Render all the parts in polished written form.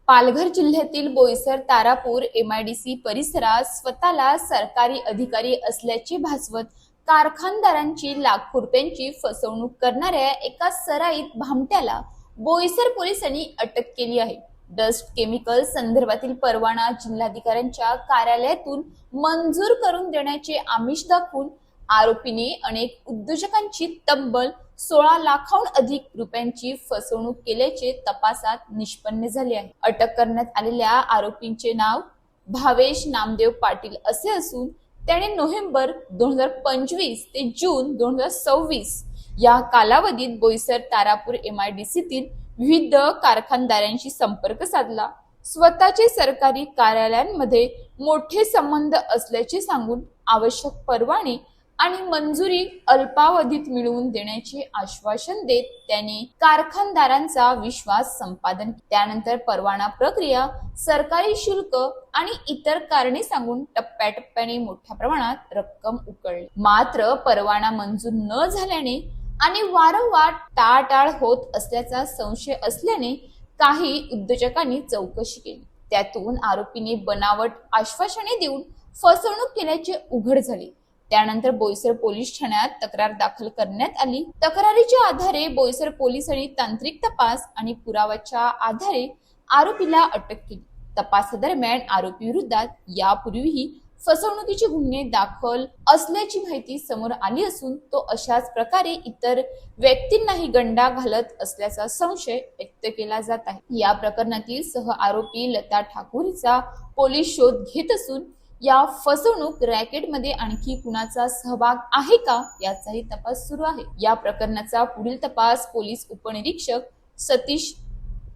पालघर जिल्ह्यातील बोईसर तारापूर एमआयडीसी परिसरात स्वतःला सरकारी अधिकारी असल्याचे भासवत कारखानदारांची लाखो रुपयांची फसवणूक करणाऱ्या एका सराईत भामट्याला बोईसर पोलिसांनी अटक केली आहे। डस्ट केमिकल संदर्भातील परवाना जिल्हाधिकाऱ्यांच्या कार्यालयातून मंजूर करून देण्याचे आमिष दाखवून आरोपीने अनेक उद्योजकांची तब्बल 16 लाखांहून अधिक रुपयांची फसवणूक केल्याचे तपासात निष्पन्न झाले आहे। अटक करण्यात आलेल्या आरोपींचे नाव भावेश नामदेव पाटील असे असून त्याने नोव्हेंबर 2025 ते जून 2026 या कालावधीत बोईसर तारापूर एमआयडीसीतील विविध कारखानदारांशी संपर्क साधला। स्वतःचे सरकारी कार्यालयांमध्ये मोठे संबंध असल्याचे सांगून आवश्यक परवाने आणि मंजुरी अल्पावधीत मिळवून देण्याचे आश्वासन देत त्याने कारखानदारांचा विश्वास संपादन केला। त्यानंतर परवाना प्रक्रिया, सरकारी शुल्क आणि इतर कारणे सांगून टप्प्याटप्प्याने मोठ्या प्रमाणात रक्कम उकळली। मात्र परवाना मंजूर न झाल्याने आणि वारंवार टाळाटाळ होत असल्याचा संशय असल्याने काही उद्योजकांनी चौकशी केली। त्यातून आरोपीने बनावट आश्वासने देऊन फसवणूक केल्याचे उघड झाले। त्यानंतर बोईसर पोलीस ठाण्यात तक्रार दाखल करण्यात आली। तक्रारीच्या आधारे बोईसर पोलिसांनी तांत्रिक तपास आणि पुराव्याच्या आधारे आरोपीला अटक केली। तपासादरम्यान आरोपी विरोधात यापूर्वीही फसवणुकीचे गुन्हे दाखल असल्याची माहिती समोर आली असून तो अशाच प्रकारे इतर व्यक्तींनाही गंडा घालत असल्याचा संशय व्यक्त केला जात आहे। या प्रकरणातील सह आरोपी लता ठाकूरचा पोलीस शोध घेत असून या फसवणूक रॅकेटमध्ये आणखी कुणाचा सहभाग आहे का याचाही तपास सुरू आहे। या प्रकरणाचा पुढील तपास पोलीस उपनिरीक्षक सतीश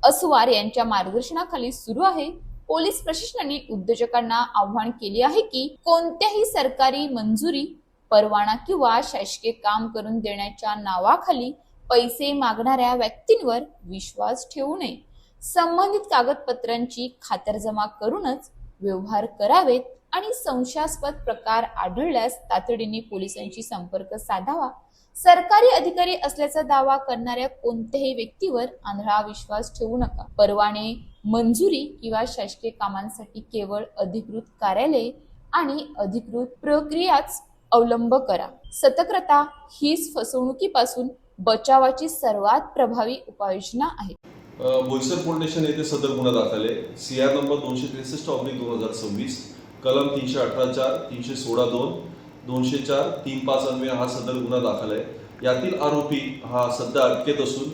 असवार यांच्या मार्गदर्शनाखाली सुरू आहे। पोलीस प्रशासनाने उद्योजकांना आवाहन केले आहे की कोणत्याही सरकारी मंजुरी, परवाना किंवा शासकीय काम करून देण्याच्या नावाखाली पैसे मागणाऱ्या व्यक्तींवर विश्वास ठेवू नये। संबंधित कागदपत्रांची खातरजमा करूनच व्यवहार करावेत आणि संशयास्पद प्रकार आढळल्यास तातडीने पोलिसांशी संपर्क साधावा। सरकारी अधिकारी असल्याचा दावा करणाऱ्या कोणत्याही व्यक्तीवर आंधळा विश्वास ठेवू नका। परवाने, मंजुरी किंवा शासकीय कामांसाठी केवळ अधिकृत कार्यालय आणि अधिकृत प्रक्रियाच अवलंब करा। सतर्कता हीच फसवणुकीपासून बचावाची सर्वात प्रभावी उपाययोजना आहे। बोईसर पोलीस स्टेशन येथे सदर गुन्हा दाखल आहे। CR नंबर 263/2026, कलम 318(4), 316(2), 204(3)(5) अन्वये हा सदर गुन्हा दाखल आहे। यातील आरोपी हा सध्या अटकेत असून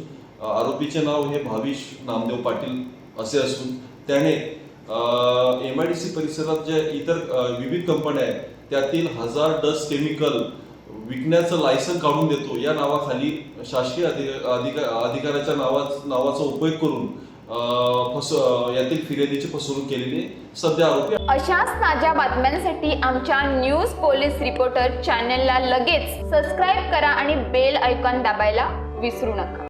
आरोपीचे नाव हे भावेश नामदेव पाटील असे असून त्याने MIDC परिसरात जे इतर विविध कंपन्या आहेत त्यातील 1000 डस्ट केमिकल विकण्याचं लायसन काढून देतो या नावाखाली शासकीय अधिकाऱ्याच्या नावाचा उपयोग करून यातील फिर्यादीची फसवणूक केलेली सध्या आरोपी। अशाच ताज्या बातम्यांसाठी आमच्या न्यूज पोलीस रिपोर्टर चॅनलला लगेच सबस्क्राईब करा आणि बेल आयकॉन दाबायला विसरू नका।